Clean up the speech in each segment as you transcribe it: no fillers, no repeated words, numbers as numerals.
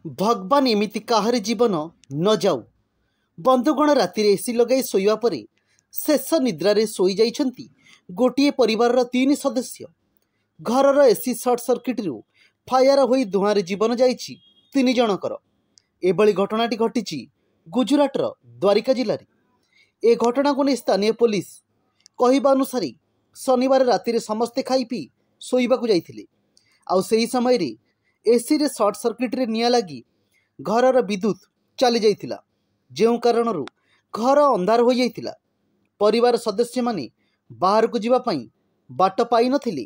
भगवान एमिति काहार जीवन न जाऊ। बंधुगण राति एसी लगाई शोवा पर शेष निद्रारे शोई जाइछंती गोटे परिवार 3 सदस्य। घरर एसी सर्ट सर्किट रु फायर होई धुआं जीवन जाइछि 3 जनकर। एभली घटनाटी घटी गुजराटर द्वारिका जिले। ए घटना को नहीं स्थानीय पुलिस कहवा अनुसार शनिवार राति समस्ते खाई पी शोइबाकू जाइथिले। आउ सेही समय रे एसी रे सर्ट सर्किट रे निया लगी घरर विद्युत चली जाइथिला, जेउ कारणरू घर अंधार हो जाइथिला। परिवार सदस्य माने बाहर को जीवा पई बाट पाई नथिले।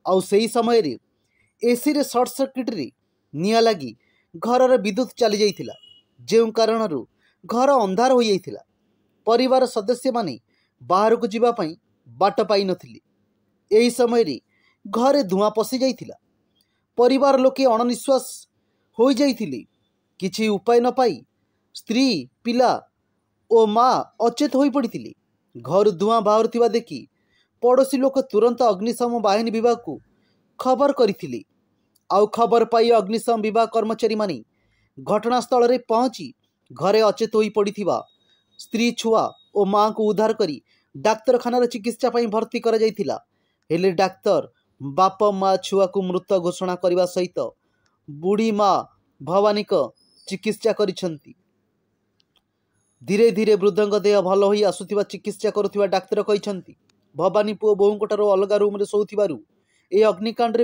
आउ सेही समय रे एसी रे सर्ट सर्किट रे निया लगी घरर विद्युत चली जाइथिला, जेउ कारणरू घर अंधार हो जाइथिला। परिवार सदस्य माने बाहर को जीवा पई बाट पाई नथिले। एही समय रे घरे धुआं पसी जाइथिला। परिवार लोके अणनिश्वास हो जाइथिले। किछि उपाय न पाई स्त्री पिला ओ माँ अचेत हो पड़िथिले। घर धुआं बाहुरुथिबा देखि पड़ोशी लोक तुरंत अग्निशम बाहिनी विभाग को खबर करथिले। आउ खबर पाई अग्निशम विभाग कर्मचारी माने घटनास्थल रे पहुंची घरे अचेत हो पड़िथिबा स्त्री छुआ ओ माँ को उद्धार करी डाक्तरखाना चिकित्सा पई भर्ती करा जाइथिला। हेले डाक्तर बाप माँ छुआ को मृत घोषणा करने सहित बुढ़ी माँ भवानी को चिकित्सा करिछंती। धीरे धीरे वृद्धंग देह भल होई आसुथिबा चिकित्सा करुथिबा डाक्तर कहिछंती। भवानी पुओ बोहूंक ठारो अलगा रूम रे सोउथिबारु ए अग्निकांड रे